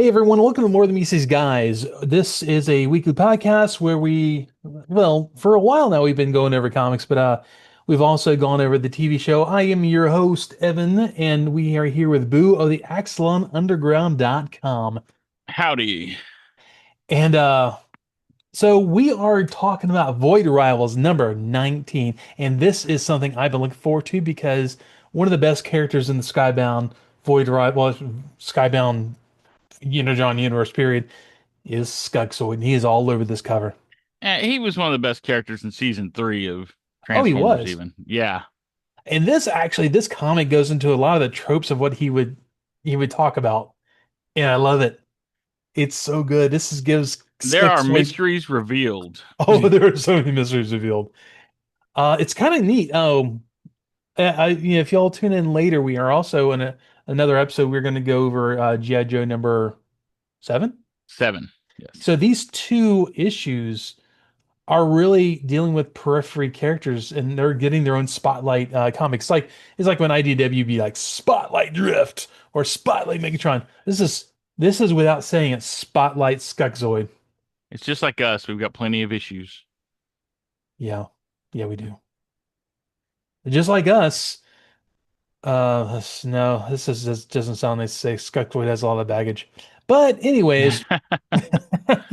Hey everyone, welcome to Morethanmeetstheseguys. This is a weekly podcast where for a while now we've been going over comics, but we've also gone over the TV show. I am your host, Evan, and we are here with Boo of the AxelonUnderground.com. Howdy. And so we are talking about Void Rivals number 19, and this is something I've been looking forward to because one of the best characters in the Skybound John universe period is Skuxxoid, and he is all over this cover. He was one of the best characters in season three of Oh, he Transformers, was. even. Yeah. And this comic goes into a lot of the tropes of what he would talk about, and I love it. It's so good. Gives There are Skuxxoid. mysteries revealed. Oh, there are so many mysteries revealed. It's kind of neat. If y'all tune in later, we are also in another episode. We're going to go over GI Joe number 7. Seven. Yes. So these two issues are really dealing with periphery characters and they're getting their own spotlight comics. It's like when IDW be like Spotlight Drift or Spotlight Megatron. This is without saying it, Spotlight Skuxxoid. It's just like us. We've got plenty of issues. Yeah. Yeah, we do. Just like us. No, this doesn't sound nice to say Skuxxoid has all the baggage. But anyways,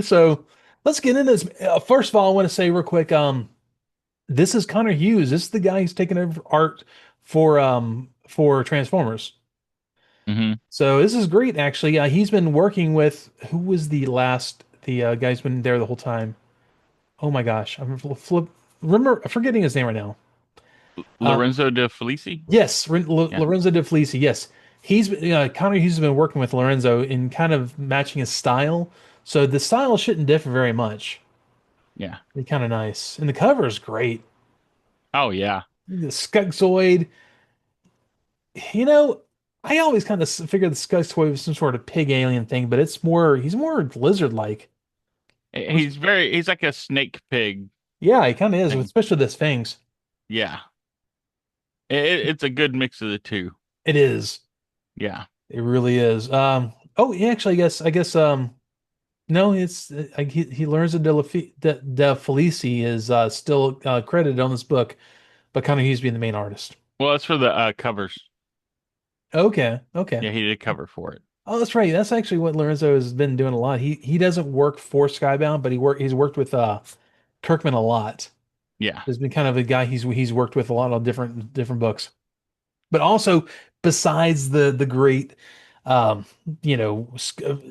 so let's get into this. First of all, I want to say real quick, this is Connor Hughes. This is the guy who's taken over art for Transformers. Hmm. So this is great actually. He's been working with who was the guy's been there the whole time. Oh my gosh, I'm forgetting his name right now. Um, Lorenzo de Felici? yes, Yeah. Lorenzo de Felici. Yes, Connor Hughes has been working with Lorenzo in kind of matching his style. So the style shouldn't differ very much. Yeah. Be kind of nice, and the cover is great. Oh, yeah. The Skuxxoid. You know, I always kind of figured the Skuxxoid was some sort of pig alien thing, but he's more lizard-like. He's like a snake pig Yeah, he kind of is, thing. especially with his fangs. Yeah. It's a good mix of the two. It is. Yeah. It really is. Oh, yeah, actually, no, it's he learns that De Felici is still credited on this book, but kind of he's being the main artist. Well, that's for the covers. Okay, okay. Yeah, he did a cover for it. Oh, that's right. That's actually what Lorenzo has been doing a lot. He doesn't work for Skybound, but he's worked with Kirkman a lot. Yeah. Has been kind of a guy he's worked with a lot of different books. But also besides the great um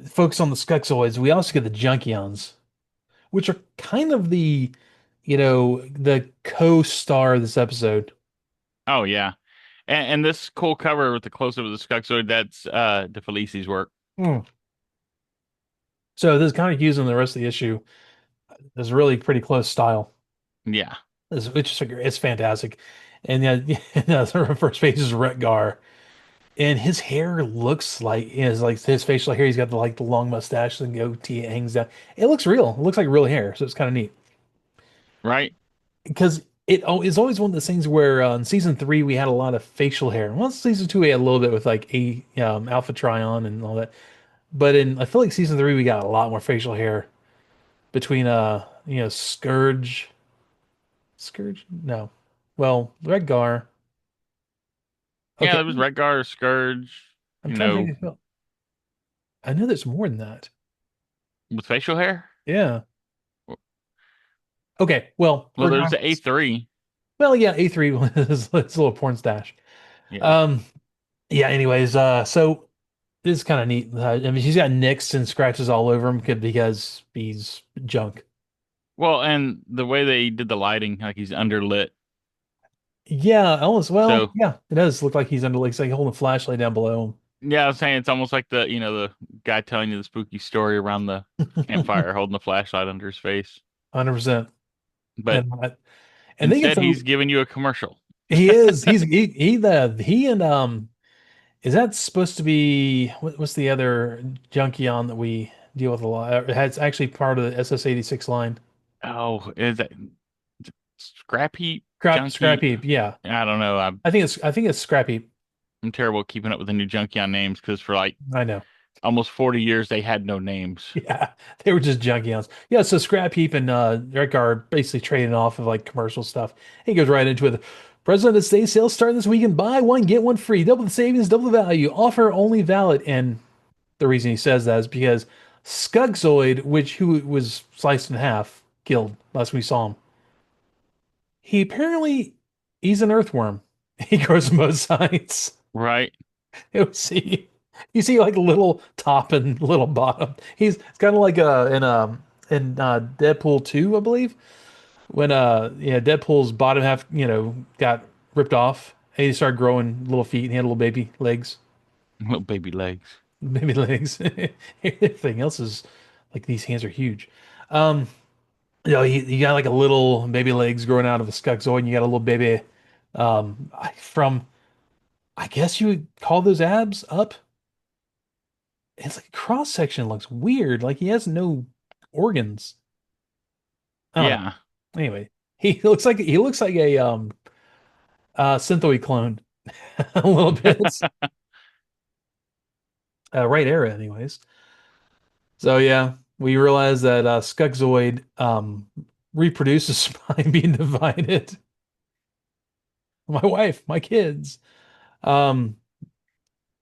focus on the Skuxxoids, we also get the Junkions, which are kind of the co-star of this episode. Oh, yeah. And this cool cover with the close-up of the Skuxxoid, that's De Felici's work. Hmm. So this is kind of using the rest of the issue. Is really pretty close style. Yeah. It's fantastic. And yeah, the first page is Retgar. And his hair looks like is like his facial hair. He's got the long mustache and goatee. It hangs down. It looks real. It looks like real hair. So it's kind of neat Right? because it's always one of those things where in season 3 we had a lot of facial hair. Well, season 2 we had a little bit with like a Alpha Trion and all that. But in I feel like season 3 we got a lot more facial hair between Scourge no, well Redgar. Yeah, Okay, there was Redgar, Scourge, I'm trying to think. I know there's more than that. with facial hair. Yeah. Okay. Well, Well, there's the regardless. A3. Well, yeah, A3 is a little porn stash. Yeah. Um, yeah, anyways, so this is kind of neat. I mean, she's got nicks and scratches all over him because he's junk. Well, and the way they did the lighting, like he's underlit. Yeah, almost. Well, So, yeah, it does look like he's under, like, holding a flashlight down below yeah, I was saying it's almost like the guy telling you the spooky story around the him. campfire holding the flashlight under his face. 100%. But And and they get instead, so he's giving you a commercial. he and is that supposed to be what's the other Junkion that we deal with a lot? It's actually part of the SS-86 line. Oh, is that Scrap Heap? Scrap Junkie? Heap, yeah. I don't know. I think it's Scrap Heap. I'm terrible at keeping up with the new Junkion names because for like I know. almost 40 years they had no names. Yeah, they were just Junkions. Yeah, so Scrap Heap and Rick are basically trading off of like commercial stuff. He goes right into it. President's Day sales starting this weekend. Buy one, get one free. Double the savings, double the value. Offer only valid. And the reason he says that is because Skuxxoid, which who was sliced in half, killed last we saw him. He apparently he's an earthworm. He grows on both sides. Right. You see like little top and little bottom. He's it's kind of like in Deadpool 2, I believe, when yeah, Deadpool's bottom half, got ripped off and he started growing little feet and he had little baby legs. Little baby legs. Baby legs. Everything else is like these hands are huge. Um, you got like a little baby legs growing out of a Skuxoid and you got a little baby from I guess you would call those abs up. It's like cross section looks weird. Like he has no organs. I don't know. Yeah. Anyway, he looks like a Synthoid clone a little bit. Right era, anyways. So yeah, we realize that Skuxoid reproduces by being divided. My wife, my kids. Um,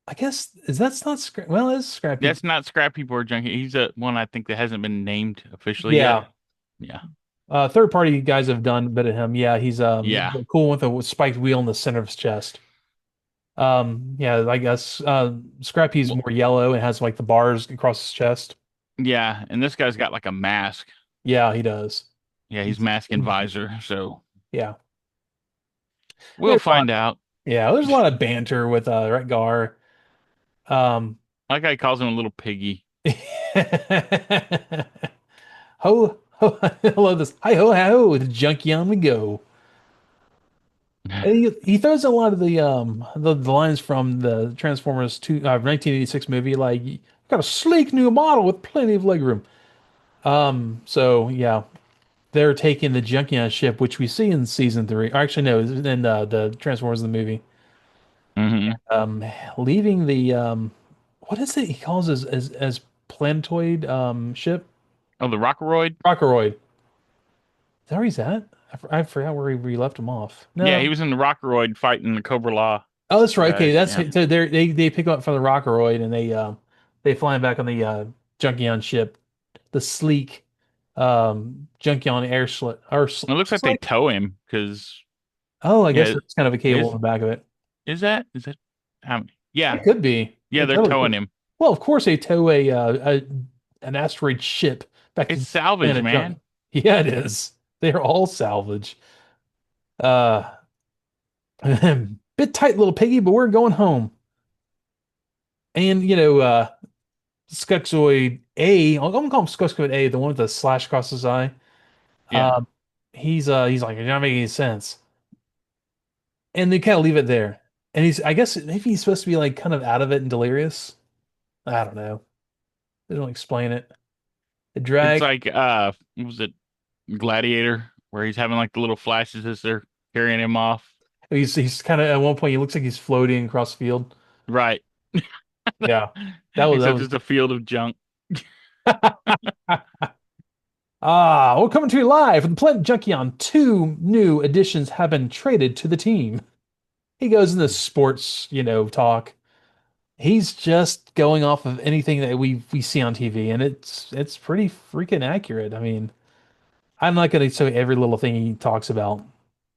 I guess is that's not scrap. Well, it's scrappy. That's not Scrappy Board Junkie. He's a one I think that hasn't been named officially yet. Yeah. Yeah. Third party guys have done a bit of him. Yeah, he's Yeah. cool with a spiked wheel in the center of his chest. Yeah, I guess Scrappy's Well, more yellow and has like the bars across his chest. yeah. And this guy's got like a mask. Yeah, he does. Yeah, he's He's mask and visor. So yeah. we'll There's a lot. find out. Yeah, there's a lot of banter with Retgar. Um, That guy calls him a little piggy. ho, I love this. Hi ho, hi ho, the junkie on we go. And he throws a lot of the lines from the Transformers 1986 movie, like got a sleek new model with plenty of legroom. So yeah, they're taking the Junkion ship, which we see in season three. Or actually, no, it's in the Transformers the movie. Hmm. Um, leaving the what is it he calls as planetoid ship? Oh, the Rockoroid? Rockeroid. Is that where he's at? I forgot where we left him off. Yeah, No. he was in the Rockoroid fighting the Cobra Law Oh, that's right. Okay, guys. that's Yeah. so they pick up from the Rockeroid and they fly him back on the Junkion ship, the sleek Junkion air It looks like they slick. tow him because Oh, I guess yeah, there's kind of a cable in is the back of it. is that yeah, It could be. yeah, It they're totally towing could. him. Well, of course they tow an asteroid ship back It's to salvage, planet Junk. man. Yeah, it is. They're all salvage. Uh, bit tight, little piggy, but we're going home. And Skuxoid A, I'm gonna call him Skuxoid A, the one with the slash across his eye. Yeah. Um, he's like, you're not making any sense. And they kind of leave it there. And I guess maybe he's supposed to be like kind of out of it and delirious. I don't know. They don't explain it. The It's drag, like what was it Gladiator where he's having like the little flashes as they're carrying him off. he's kind of at one point he looks like he's floating across the field. Right. Yeah, that was that Except was. it's a field of junk. We're coming to you live from the Planet Junkion. Two new additions have been traded to the team. He goes into sports, talk. He's just going off of anything that we see on TV, and it's pretty freaking accurate. I mean, I'm not going to say every little thing he talks about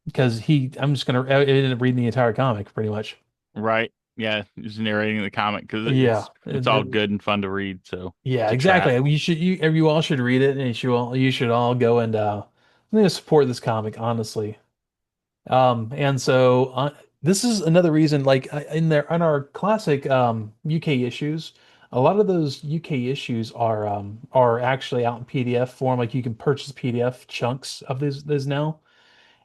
because I'm just going to end up reading the entire comic pretty much. Right. Yeah, he's narrating the comic because Yeah, it's all good and fun to read, so yeah, it's a trap. exactly. You all should read it, and you should all go and support this comic, honestly. And so this is another reason, like in our classic UK issues, a lot of those UK issues are actually out in PDF form. Like you can purchase PDF chunks of those now.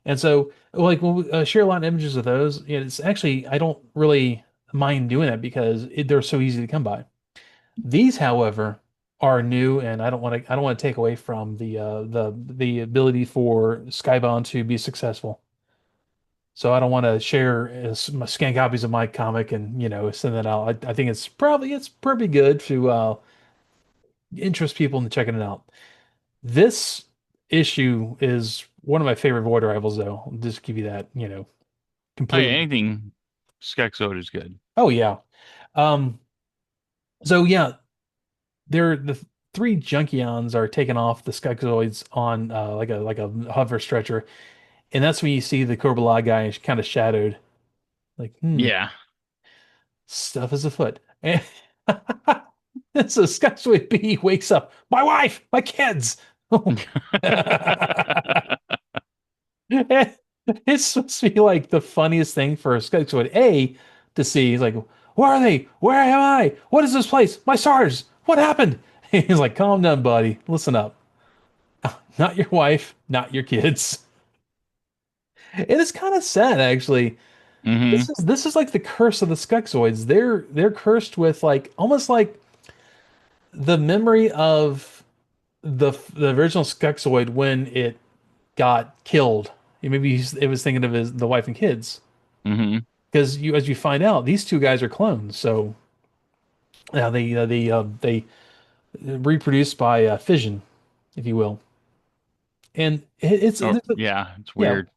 And so like when we share a lot of images of those, it's actually I don't really mind doing that because they're so easy to come by. These, however, are new, and I don't want to take away from the ability for Skybound to be successful. So I don't want to share scan copies of my comic and send that out. I think it's pretty good to interest people into checking it out. This issue is one of my favorite Void Rivals, though. I'll just give you that, Oh yeah, completely. anything Skuxxoid is good. Oh yeah. Um, so yeah, the three Junkions are taking off the Skuxxoids on like a hover stretcher, and that's when you see the Cobra guy kind of shadowed, like Yeah. stuff is afoot. And so Skuxxoid B wakes up, my wife, my kids. It's supposed to be like the funniest thing for Skuxxoid A to see. He's like, where are they? Where am I? What is this place? My stars. What happened? He's like, calm down, buddy. Listen up. Not your wife, not your kids. It is kind of sad, actually. hmm This is like the curse of the Skuxoids. They're cursed with like almost like the memory of the original Skuxoid when it got killed. Maybe it was thinking of the wife and kids. hmm Because as you find out, these two guys are clones. So they reproduce by fission, if you will. And Oh yeah, it's yeah, weird.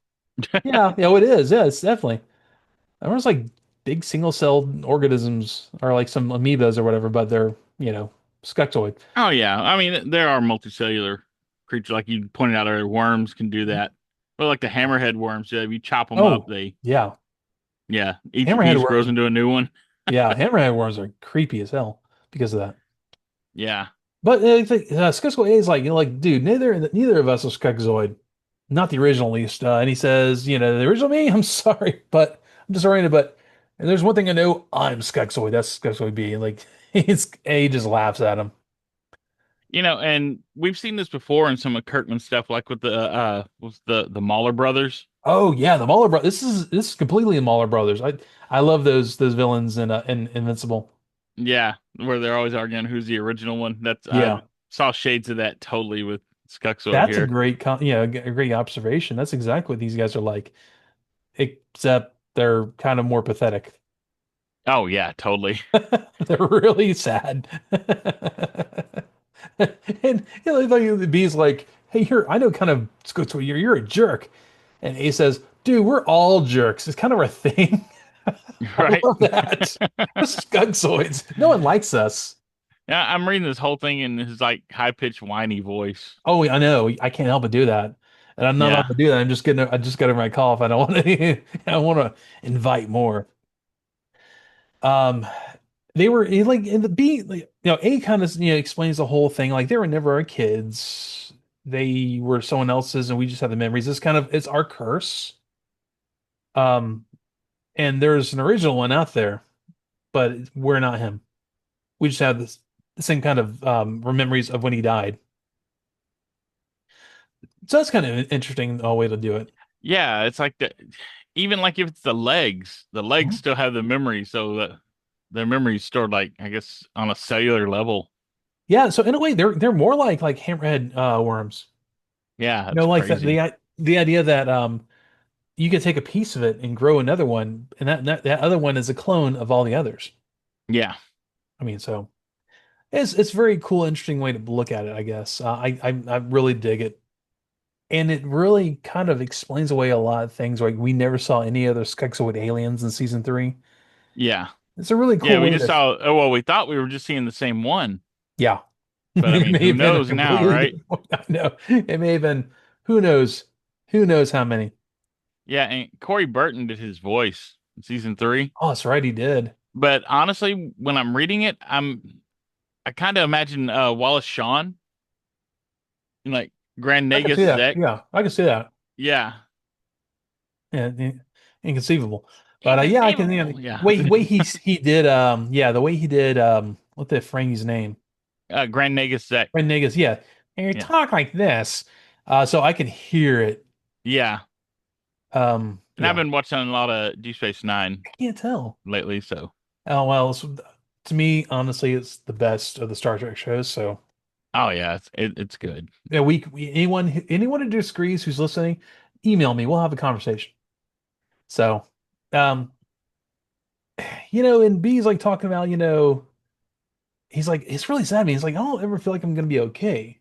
yeah, it is. Yeah, it's definitely. I remember it's like big single-celled organisms or like some amoebas or whatever, but they're Skuxoid. Oh yeah, I mean there are multicellular creatures like you pointed out earlier. Worms can do that. But like the hammerhead worms, yeah, if you chop them up, Oh they yeah, yeah, each hammerhead piece grows worms. into a new one. Yeah, hammerhead worms are creepy as hell because of that. Yeah. But Skuxoid A is like, like, dude, neither of us are Skuxoid, not the original, at least. And he says, the original me, I'm sorry, but I'm disoriented. But and there's one thing I know, I'm Skuxoid. That's Skuxoid B. And like, it's A just laughs at him. And we've seen this before in some of Kirkman's stuff, like with the Mauler brothers. Oh yeah, the Mauler brothers. This is completely the Mauler brothers. I love those villains in Invincible. Yeah, where they're always arguing who's the original one. That's I Yeah, saw shades of that totally with Skuxoid that's a here. great a great observation. That's exactly what these guys are like, except they're kind of more pathetic. Oh yeah, totally. They're really sad. And like, the B's like, hey, I know kind of you're a jerk. And A says, dude, we're all jerks. It's kind of our thing. I Right? love that. We're Skugzoids. No one likes us. Yeah, I'm reading this whole thing in his like high pitched whiny voice. Oh, I know. I can't help but do that. And I'm not allowed Yeah. to do that. I just got to my cough. I don't want to I want to invite more. Um they were like in the B, like, A kind of explains the whole thing. Like they were never our kids. They were someone else's, and we just have the memories. It's our curse. Um, and there's an original one out there, but we're not him. We just have the same kind of memories of when he died. So that's kind of an interesting way to do it. Yeah, it's like even like if it's the legs Mhm. still have the memory, so that their memory is stored like I guess on a cellular level. Yeah, so in a way, they're more like hammerhead worms. Yeah, that's Like that crazy. the idea that you could take a piece of it and grow another one, and that other one is a clone of all the others. Yeah. I mean, so it's a very cool, interesting way to look at it, I guess. I really dig it, and it really kind of explains away a lot of things. Like we never saw any other Skuxoid aliens in season three. Yeah. It's a really Yeah, cool we way just to, saw oh well, we thought we were just seeing the same one. yeah. But I It mean, may who have been a knows now, completely right? different one. I know. It may have been, who knows how many. Yeah, and Corey Burton did his voice in season 3. Oh, that's right, he did. But honestly, when I'm reading it, I kind of imagine Wallace Shawn, like Grand I can see Nagus that. Zek. Yeah, I can see that. Yeah. Yeah, inconceivable. But yeah, I can. Inconceivable. Yeah. Way he did. The way he did. What the Franky's name? Grand Nagus Zek. Ren Negus. Yeah, and you Yeah. talk like this, so I can hear it. Yeah. And I've Yeah, been watching a lot of Deep Space Nine I can't tell. lately, so Oh well, to me, honestly, it's the best of the Star Trek shows. So oh yeah, it's good. yeah, anyone who disagrees who's listening, email me. We'll have a conversation. So, um, and B's like talking about, he's like, it's really sad to me. He's like, I don't ever feel like I'm gonna be okay.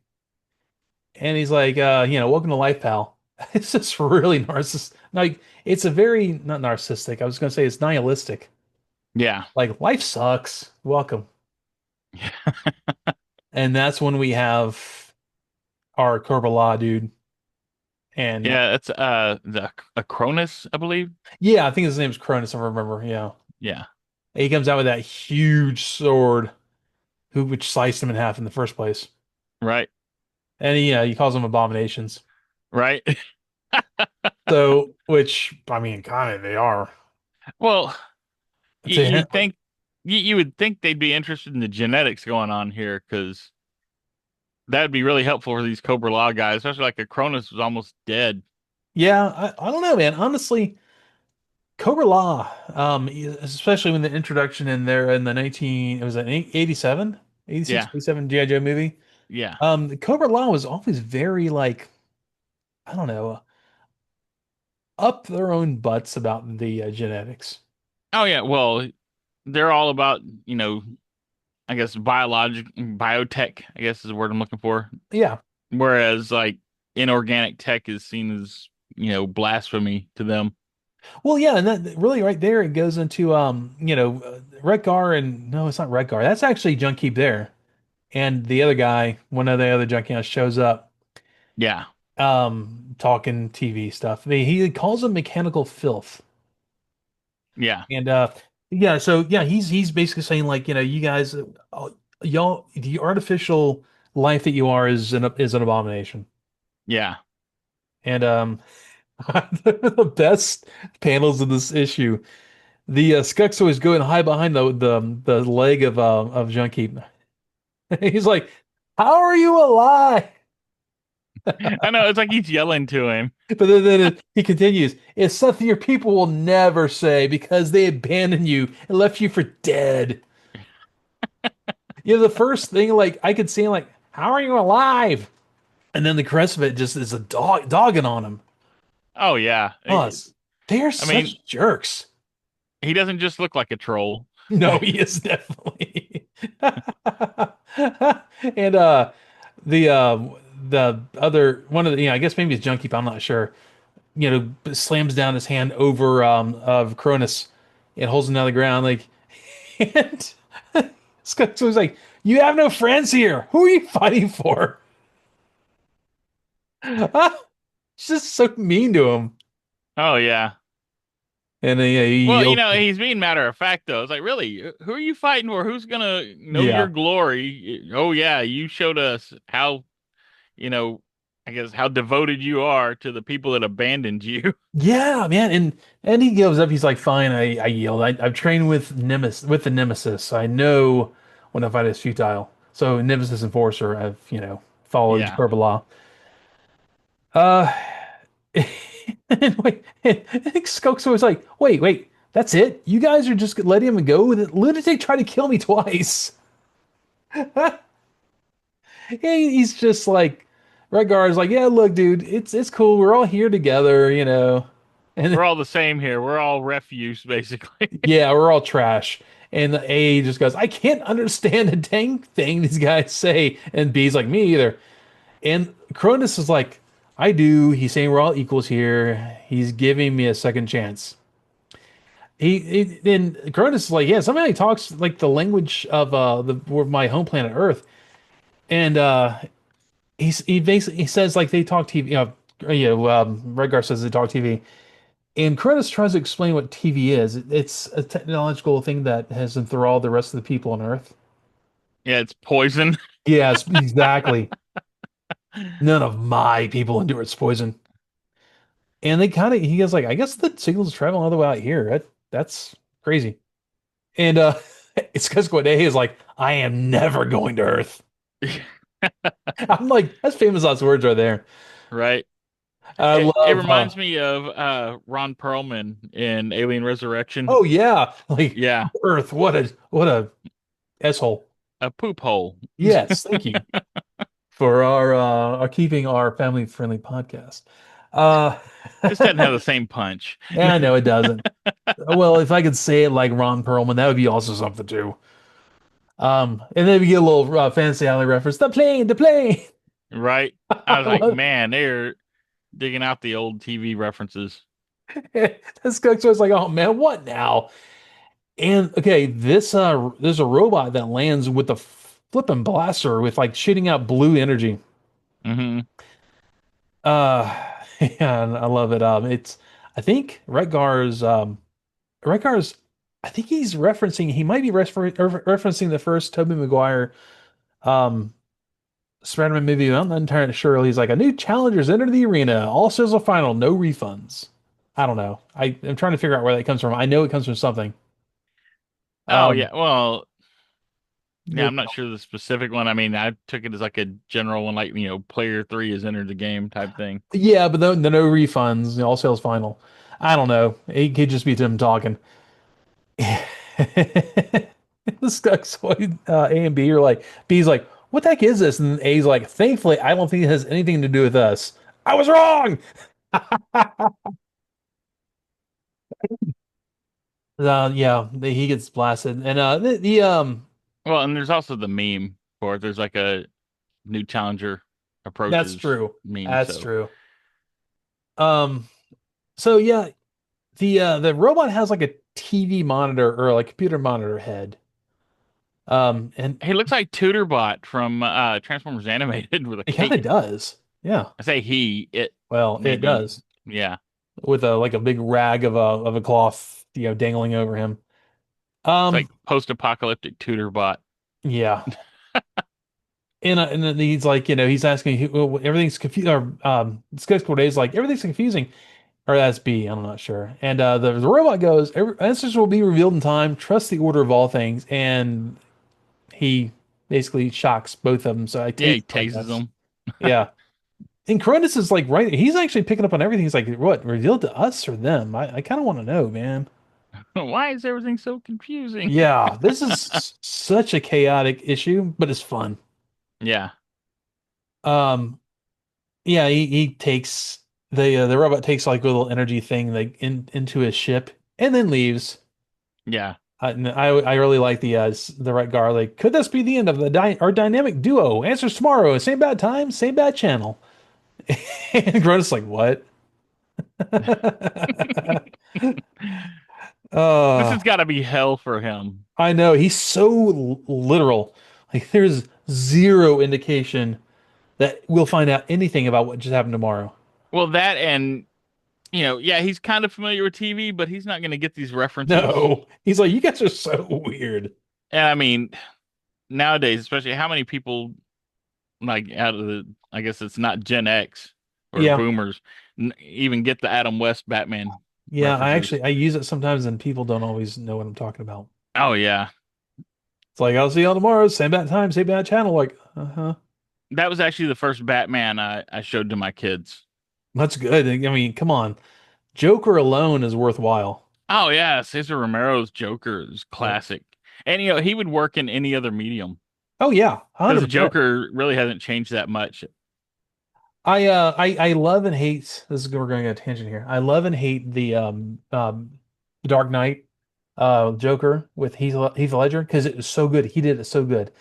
And he's like, welcome to life, pal. It's just really narcissistic. Like, it's a very, not narcissistic. I was gonna say it's nihilistic. Yeah. Like, life sucks. Welcome. And that's when we have our Cobra Law dude. And Yeah, it's the Acronis, I believe. yeah, I think his name's Cronus, if I remember. Yeah. Yeah. He comes out with that huge sword, which sliced him in half in the first place. Right. And he calls them abominations. Right. So, which, I mean, kind of they are. Well, To him, you'd think you would think they'd be interested in the genetics going on here because that'd be really helpful for these Cobra Law guys, especially like Acronis was almost dead. yeah, I don't know, man. Honestly, Cobra Law, especially when the introduction in there in the 19, it was an 87, 86, Yeah. 87 G.I. Joe movie. Yeah. The Cobra Law was always very like, I don't know, up their own butts about the genetics. Oh yeah. Well, they're all about, I guess biotech, I guess is the word I'm looking for. Yeah. Whereas like inorganic tech is seen as, blasphemy to them. Well, yeah, and that really right there it goes into Retgar and no, it's not Retgar. That's actually Junkie there. And the other guy, one of the other Junkions shows up Yeah. talking TV stuff. He calls them mechanical filth. Yeah. And yeah, so yeah, he's basically saying like, you guys y'all the artificial life that you are is an abomination. Yeah. And the best panels of this issue. The Skuxxoid go and hide behind the leg of Junkie. He's like, "How are you alive?" I know it's like he's yelling to him. But then he continues, "It's something your people will never say because they abandoned you and left you for dead." The first thing like I could see like, "How are you alive?" And then the rest of it just is a dogging on him. Oh yeah. Us, they are I mean, such jerks. he doesn't just look like a troll. No, he is definitely. And the other one of the I guess maybe it's Junkie, but I'm not sure. Slams down his hand over of Cronus and holds him down the ground like and Scott was like, "You have no friends here. Who are you fighting for?" It's just so mean to him. Oh yeah. And then, yeah, he Well, yells, he's being matter of fact though. It's like, really, who are you fighting for? Who's gonna know your yeah. glory? Oh yeah, you showed us how, you know, I guess how devoted you are to the people that abandoned you. Yeah, man, and he gives up. He's like, "Fine, I yield. I've trained with the Nemesis. I know when a fight is futile. So Nemesis Enforcer, I've followed Yeah. Purple Law." Uh, and wait, and Skokes was like, "Wait, that's it? You guys are just letting him go? The lunatic tried to kill me twice." He's just like, Redguard's like, "Yeah, look, dude, it's cool. We're all here together." And We're all the same here. We're all refuse, basically. yeah, we're all trash. And the A just goes, "I can't understand a dang thing these guys say." And B's like, "Me either." And Cronus is like, "I do. He's saying we're all equals here. He's giving me a second chance." Then Cronus is like, "Yeah, somebody talks like the language of my home planet Earth." And he basically he says like they talk TV, Redgar says they talk TV. And Cronus tries to explain what TV is. It's a technological thing that has enthralled the rest of the people on Earth. Yeah, it's poison. Yes, exactly. None of my people endure its poison. And he goes like, "I guess the signal's traveling all the way out here. That's crazy." And it's because Day is like, "I am never going to Earth." I'm like, that's famous last words right there. Right. I It love reminds me of Ron Perlman in Alien Resurrection. oh yeah, like Yeah, Earth, what a asshole. a poop hole. Yes, thank you for our keeping our family friendly podcast. Uh, Just doesn't have the same punch. yeah, I know it doesn't. Well, if I could say it like Ron Perlman, that would be also something too. And then we get a little Fantasy Alley reference. The plane, the plane. Right? I I was like, love man, they're digging out the old TV references. it. This Skuxxoid's like, oh man, what now? And okay, there's a robot that lands with a flipping blaster with like shooting out blue energy. Hmm. Uh, yeah, I love it. It's I think Redgar's I think he might be referencing the first Tobey Maguire um Spider-Man movie. I'm not entirely sure. He's like, a new challenger's entered the arena. All sales are final, no refunds. I don't know. I'm trying to figure out where that comes from. I know it comes from something. Oh Um, yeah. Well, yeah, it- I'm not sure the specific one. I mean, I took it as like a general one, like, player three has entered the game type thing. yeah, but the no refunds, all sales final. I don't know. It could just be them talking. The Skuxoid A and B are like, B's like, what the heck is this? And A's like, thankfully, I don't think it has anything to do with us. I was wrong. Yeah, he gets blasted, and Well, and there's also the meme for it. There's like a new challenger that's approaches true. meme. That's So true. Um, so yeah, the robot has like a TV monitor or like computer monitor head. And he looks like Tutorbot from Transformers Animated with a it kind of cape. does. Yeah. I say he, it Well, it maybe, does yeah. with a like a big rag of a cloth, dangling over him. It's Um, like post-apocalyptic Tutorbot. yeah. And then he's like, he's asking, well, everything's confused. Or Skullsquid is like, everything's confusing. Or that's B, I'm not sure. And the robot goes, answers will be revealed in time. Trust the order of all things. And he basically shocks both of them. So I Yeah, taste he it, I tases guess. them. Yeah. And Cronus is like, right. He's actually picking up on everything. He's like, what, revealed to us or them? I kind of want to know, man. Why is everything so confusing? Yeah, this is such a chaotic issue, but it's fun. Yeah, Um, yeah, he takes the robot takes like a little energy thing like into his ship and then leaves. yeah. And I really like the right guard. Like, could this be the end of our dynamic duo? Answers tomorrow. Same bad time, same bad channel. And Grotus like, what? This uh, has got to be hell for him. I know he's so literal. Like, there's zero indication that we'll find out anything about what just happened tomorrow. Well, that and, yeah, he's kind of familiar with TV, but he's not going to get these references. No, he's like, you guys are so weird. And I mean, nowadays, especially how many people like out of I guess it's not Gen X or Yeah, boomers, even get the Adam West Batman yeah. references. I use it sometimes, and people don't always know what I'm talking about. Oh yeah, It's like, I'll see you all tomorrow, same bad time, same bad channel. Like, uh-huh. that was actually the first Batman I showed to my kids. That's good. I mean, come on. Joker alone is worthwhile. Oh yeah, Cesar Romero's Joker is Yep. classic, and he would work in any other medium Oh yeah, because the 100%. Joker really hasn't changed that much. I love and hate this is we're going on a tangent here. I love and hate the Dark Knight Joker with Heath Ledger because it was so good. He did it so good.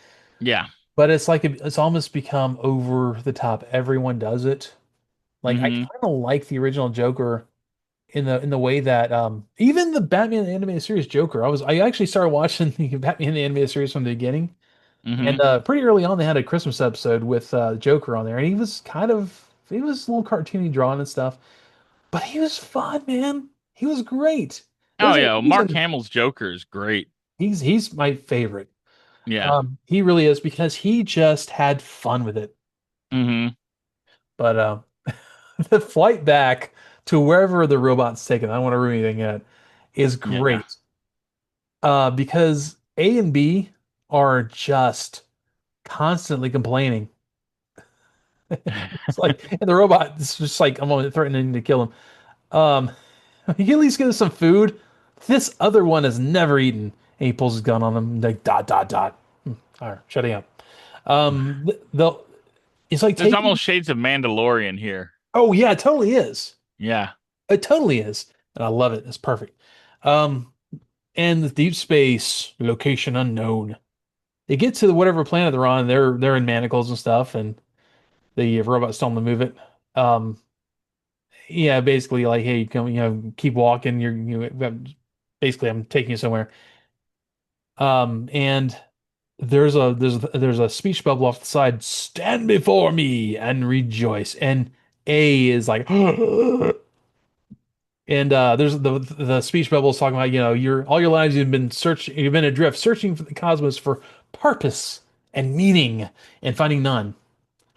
Yeah. But it's like it's almost become over the top. Everyone does it. Like I Hmm. kind of like the original Joker in the way that even the Batman animated series Joker. I actually started watching the Batman animated series from the beginning. And Hmm. pretty early on, they had a Christmas episode with Joker on there, and he was a little cartoony drawn and stuff, but he was fun, man. He was great. Oh There's a yeah, Mark reason Hamill's Joker is great. he's my favorite. Yeah. He really is because he just had fun with it. Hmm. But the flight back to wherever the robot's taken, I don't want to ruin anything yet, is Yeah. great. Because A and B are just constantly complaining. It's like, and the robot is just like, I'm only threatening to kill him. Um, he at least gives some food. This other one has never eaten. And he pulls his gun on him, like, dot, dot, dot. All right, shutting up. It's like There's taking, almost shades of Mandalorian here. Oh yeah, it totally is. Yeah. It totally is. And I love it. It's perfect. Um, and the deep space location unknown. They get to whatever planet they're on. They're in manacles and stuff, and the robots tell them to move it. Um, yeah, basically like, hey, come, keep walking. Basically I'm taking you somewhere. And there's a speech bubble off the side. Stand before me and rejoice. And A is like, and there's the speech bubble is talking about, your all your lives you've been adrift, searching for the cosmos for purpose and meaning and finding none.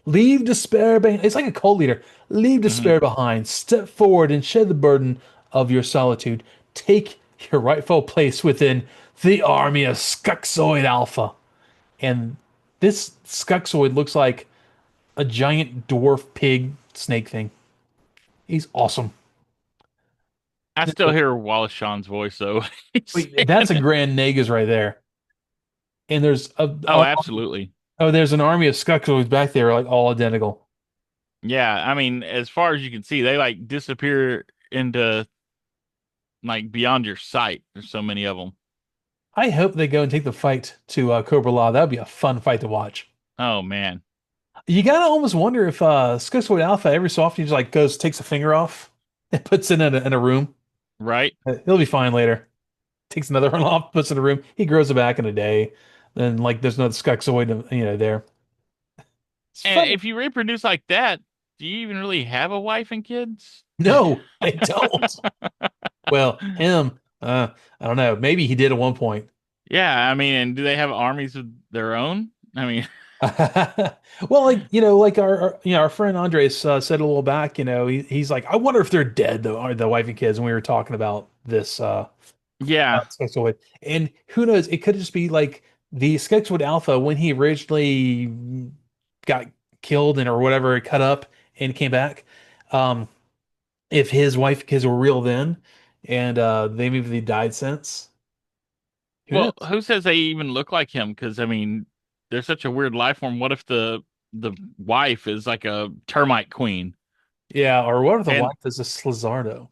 Leave despair behind. It's like a cult leader. Leave Hmm. despair behind. Step forward and shed the burden of your solitude. Take your rightful place within the army of Skuxxoid Alpha. And this Skuxxoid looks like a giant dwarf pig snake thing. He's awesome. I still hear Wallace Shawn's voice though. He's Wait, saying that's a it. Grand Nagus right there. And Oh, absolutely. there's an army of Skuxoids back there, like all identical. Yeah, I mean, as far as you can see, they like disappear into like beyond your sight. There's so many of them. I hope they go and take the fight to Cobra Law. That would be a fun fight to watch. Oh man. You gotta almost wonder if Skuxoid Alpha every so often he just like goes takes a finger off and puts it in a room. Right? He'll be fine later. Takes another one off, puts it in a room. He grows it back in a day. Then like there's no Skuxoid, there. It's And funny. if you reproduce like that, do you even really have a wife and kids? No, I don't. Well, him, I don't know. Maybe he did at one point. Yeah, I mean, and do they have armies of their own? I mean, Well, like like our friend Andres said a little back. He's like, I wonder if they're dead though, are the wife and kids. When we were talking about this yeah. Skuxoid. And who knows? It could just be like the Skuxoid Alpha when he originally got killed and or whatever, cut up and came back. Um, if his wife and kids were real then, and they maybe died since. Who Well, knows? who says they even look like him? Because I mean, they're such a weird life form. What if the wife is like a termite queen? Yeah, or what if the And wife is a Slizardo?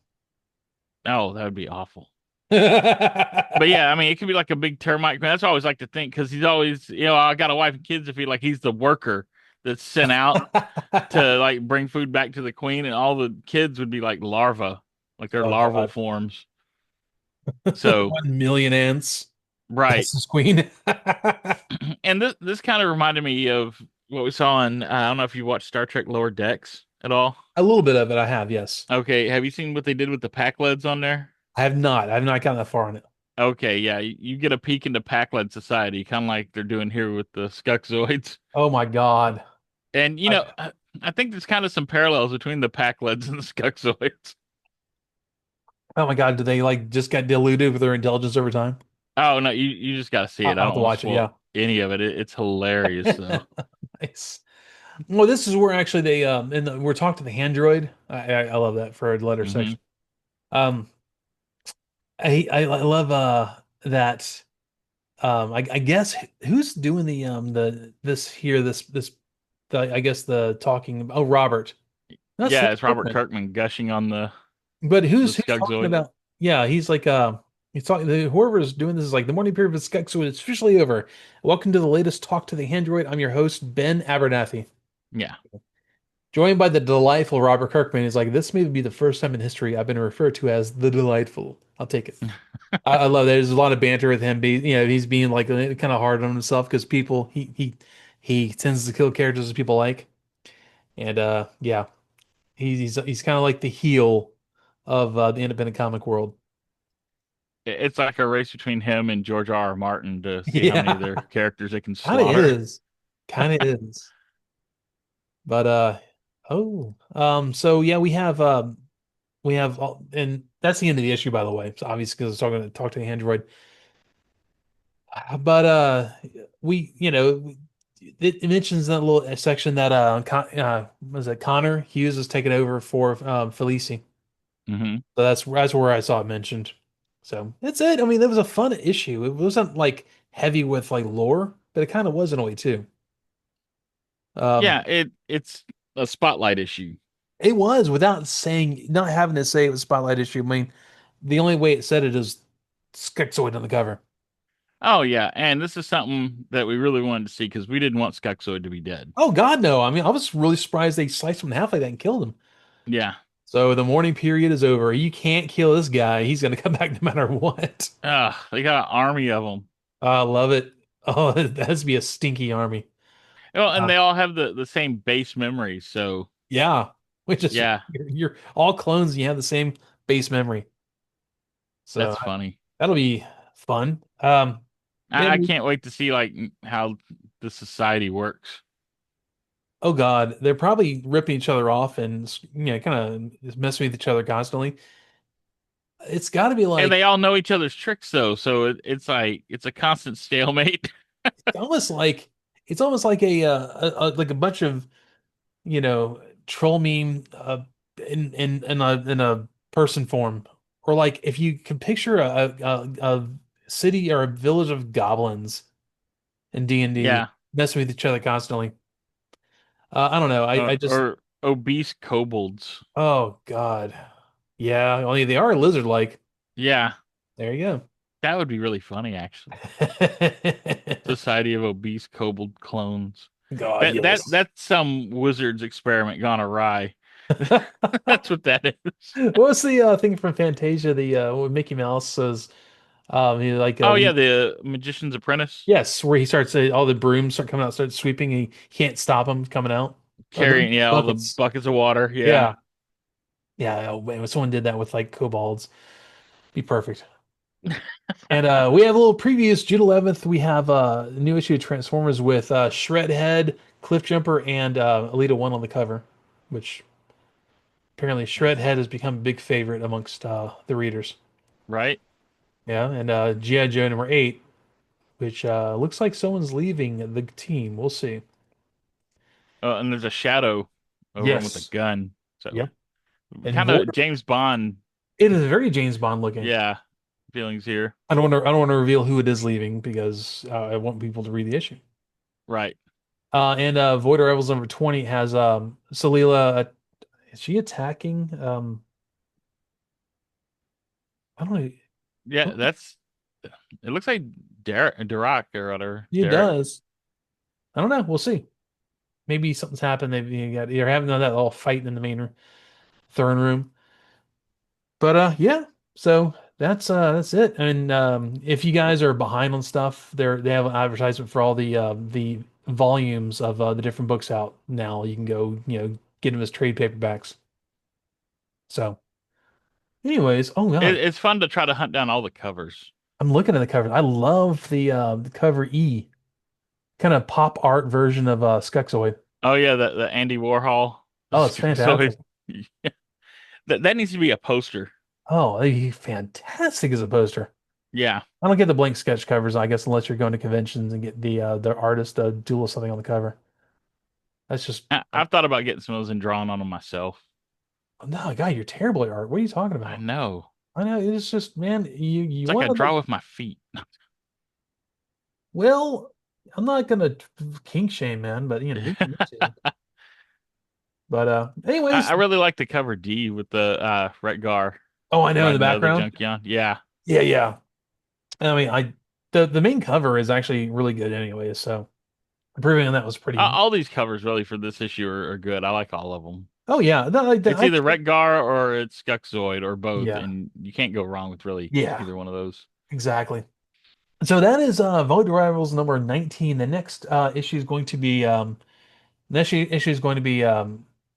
oh, that would be awful. But yeah, I mean, it could be like a big termite queen. That's what I always like to think because he's always, I got a wife and kids to feel like he's the worker that's sent out to like bring food back to the queen, and all the kids would be like larvae, like they're Oh larval God. forms. So, 1 million ants. right. That's his queen. And this kind of reminded me of what we saw in I don't know if you watched Star Trek Lower Decks at all. A little bit of it I have, yes. Okay, have you seen what they did with the pack leads on there? I have not. I have not gotten that far on it. Okay, yeah, you get a peek into pack lead society, kind of like they're doing here with the Skuxoids. Oh my God. And I, I think there's kind of some parallels between the pack leads and the Skuxoids. oh my God. Do they like just get diluted with their intelligence over time? Oh no, you just got to see it. I I'll have don't to want to watch it. spoil Yeah. any of it. It's hilarious though. Nice. Well, this is where actually we're talking to the Android. I love that for a letter Hmm. section. Um, I love that. I guess who's doing the this here this I guess the talking. Oh, Robert. That's Yeah, Robert it's Robert Kirkman. Kirkman gushing on But the who's talking Skuxoid. about? Yeah, he's like he's talking. Whoever is doing this is like the morning period of Skuxxoid is officially over. Welcome to the latest talk to the Android. I'm your host Ben Abernathy, Yeah. joined by the delightful Robert Kirkman. He's like, this may be the first time in history I've been referred to as the delightful. I'll take it. I love that. There's a lot of banter with him. He's being like kind of hard on himself because people he tends to kill characters that people like, and yeah, he's kind of like the heel of the independent comic world. It's like a race between him and George R. R. Martin to see how many of their Yeah, characters they can kind of slaughter. is, kind of is. But so yeah, and that's the end of the issue, by the way. So obviously, because it's talking to talk to the android. But we, it mentions that little section that was it Connor Hughes is taking over for Felici. Hmm. So that's where I saw it mentioned. So that's it. I mean, it was a fun issue. It wasn't like heavy with like lore, but it kind of was in a way too. Um, Yeah, it's a spotlight issue. It was without saying, not having to say it was spotlight issue. I mean, the only way it said it is Skuxxoid on the cover. Oh yeah, and this is something that we really wanted to see because we didn't want Skuxoid to be dead. Oh God, no! I mean, I was really surprised they sliced him in half like that and killed him. Yeah. So the mourning period is over. You can't kill this guy. He's gonna come back no matter what. They got an army of them. I love it. Oh, that has to be a stinky army. Well, and Uh, they all have the same base memory, so yeah, which is yeah, you're all clones and you have the same base memory. So that's funny. that'll be fun. I Man, can't wait to see like how the society works. oh God, they're probably ripping each other off and kind of messing with each other constantly. It's got to be And like they all know each other's tricks though, so it's like it's a constant stalemate. it's almost like it's almost like like a bunch of troll meme in a person form, or like if you can picture a city or a village of goblins in D&D Yeah, messing with each other constantly. I don't know. I just or obese kobolds. oh God, yeah. Only they are lizard-like. Yeah, There you that would be really funny actually. go. Society of obese kobold clones. God, That yes. that's some wizard's experiment gone awry. That's what that is. What was the thing from Fantasia? The when Mickey Mouse says, he like Oh yeah, the Magician's Apprentice yes, where he starts all the brooms start coming out, start sweeping, and he can't stop them coming out. The carrying all the buckets. buckets of water. Yeah, Yeah, yeah. Oh, man, if someone did that with like kobolds, be perfect. And we have a little previews. June 11th, we have a new issue of Transformers with Shredhead, Cliffjumper, and Alita 1 on the cover, which apparently Shredhead has become a big favorite amongst the readers. right. Yeah, and G.I. Joe number 8, which looks like someone's leaving the team. We'll see. And there's a shadow over him with a Yes. gun. So Yep. And kind Void, of James Bond. it is very James Bond looking. Yeah, feelings here. I don't want to reveal who it is leaving because I want people to read the issue. Right. And Void Rivals number 20 has Salila. Is she attacking? I don't Yeah, know. that's. It looks like Derek or whatever. It Derek. does. I don't know. We'll see. Maybe something's happened. They're having that little fight in the main throne room. But yeah. So that's it. And if you guys are behind on stuff, they have an advertisement for all the volumes of the different books out now. You can go, get them as trade paperbacks. So, anyways, oh God, It's fun to try to hunt down all the covers. I'm looking at the cover. I love the cover E, kind of pop art version of Skuxxoid. Oh yeah, the Andy Warhol, the Oh, it's Skuxoid. fantastic. That needs to be a poster. Oh, he's fantastic as a poster. Yeah. I don't get the blank sketch covers, I guess, unless you're going to conventions and get the artist doodle something on the cover. That's just I've thought about getting some of those and drawing on them myself. no, God, you're terrible at art. What are you talking I about? know. I know it's just, man, you It's like I want to draw with my feet. well, I'm not gonna kink shame, man, but you can use it. But I anyways, really like the cover D with the Retgar oh, I know in the riding the other background. Junkion. Yeah. Yeah, yeah. I mean, the main cover is actually really good anyway, so improving on that was pretty. All these covers really for this issue are good. I like all of them. Oh yeah, no, It's either Retgar or it's Skuxxoid or both, yeah, and you can't go wrong with really yeah, either one of those. exactly. So that is Void Rivals number 19. The next issue is going to be issue is going to be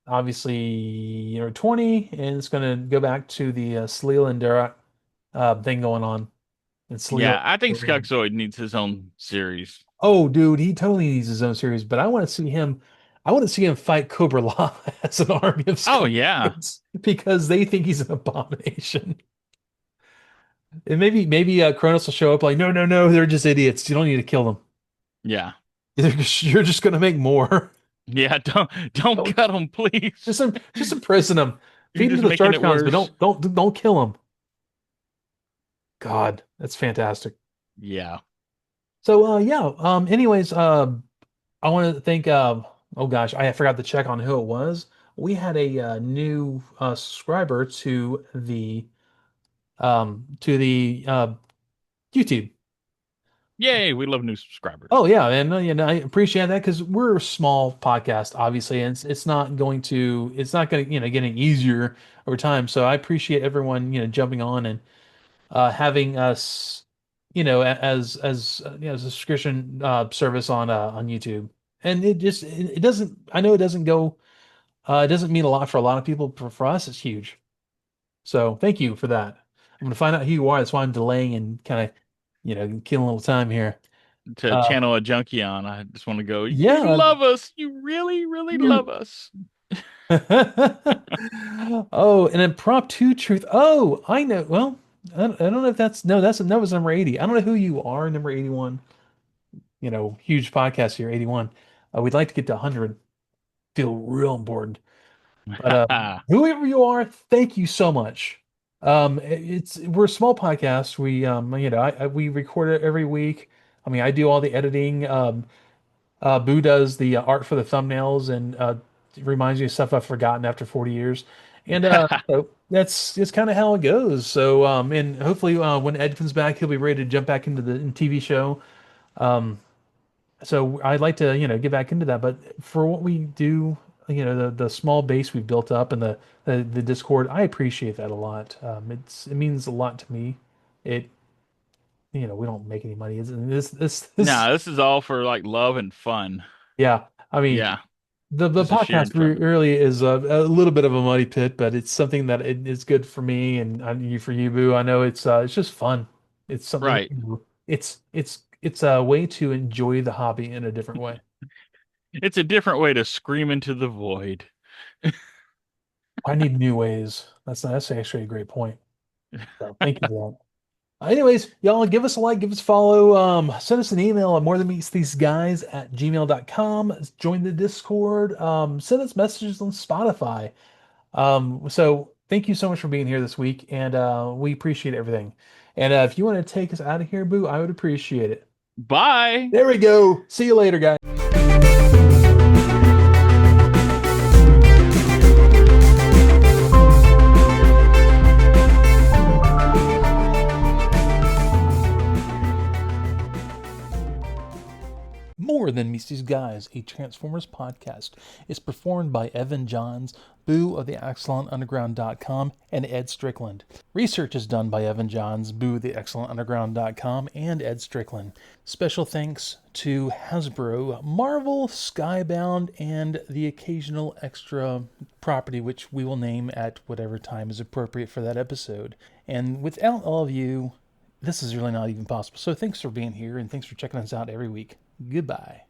obviously 20, and it's going to go back to the Salil and Dara thing going on. And Salil. Yeah, I think Skuxxoid needs his own series. Oh, dude, he totally needs his own series, but I want to see him. I want to see him fight Cobra La as an army of Oh yeah. scorpions because they think he's an abomination. And maybe Kronos will show up like, no, no, no, they're just idiots. You don't need to kill them. Yeah. You're just gonna make more. Yeah, don't Don't cut him, please. just imprison them. You're Feed them just to the making charge it cons, but worse. don't kill them. God, that's fantastic. Yeah. So yeah. Anyways, I want to thank oh gosh, I forgot to check on who it was. we had a new subscriber to the YouTube. Yay, we love new subscribers. Oh yeah, and I appreciate that because we're a small podcast, obviously, and it's not going to get any easier over time. So I appreciate everyone jumping on and having us as a subscription service on YouTube. And it doesn't I know it doesn't go it doesn't mean a lot for a lot of people, but for us it's huge. So thank you for that. I'm going to find out who you are. That's why I'm delaying and kind of killing a little time here. To Uh, channel a junkie on, I just want to go, you yeah. love us. You really, really love You. us. Oh, an impromptu truth. Oh, I know. Well, I don't know if that's no, that was number 80. I don't know who you are, number 81. Huge podcast here, 81. We'd like to get to 100. Feel real important. But whoever you are, thank you so much. We're a small podcast. We record it every week. I mean, I do all the editing. Boo does the art for the thumbnails and it reminds me of stuff I've forgotten after 40 years. And so that's just kind of how it goes. So and hopefully when Ed comes back, he'll be ready to jump back into the TV show. Um, so I'd like to get back into that. But for what we do, the small base we've built up and the Discord, I appreciate that a lot. It means a lot to me. It we don't make any money. This Nah, this is all for like love and fun. yeah. I mean. Yeah, The just a podcast sharing fun. really is a little bit of a money pit, but it's something that it is good for me and for you, Boo. I know it's just fun. It's something, Right. it's a way to enjoy the hobby in a different way. It's a different way to scream into the void. I need new ways. That's actually a great point. So thank you for that. Anyways, y'all give us a like, give us a follow, send us an email at morethanmeetstheseguys@gmail.com. Join the Discord, send us messages on Spotify. So thank you so much for being here this week, and we appreciate everything. And if you want to take us out of here, Boo, I would appreciate it. Bye. There we go. See you later, guys. More Than Meets These Guys, a Transformers podcast, is performed by Evan Johns, Boo of the ExcellentUnderground.com, and Ed Strickland. Research is done by Evan Johns, Boo of the ExcellentUnderground.com, and Ed Strickland. Special thanks to Hasbro, Marvel, Skybound, and the occasional extra property which we will name at whatever time is appropriate for that episode. And without all of you, this is really not even possible. So thanks for being here and thanks for checking us out every week. Goodbye.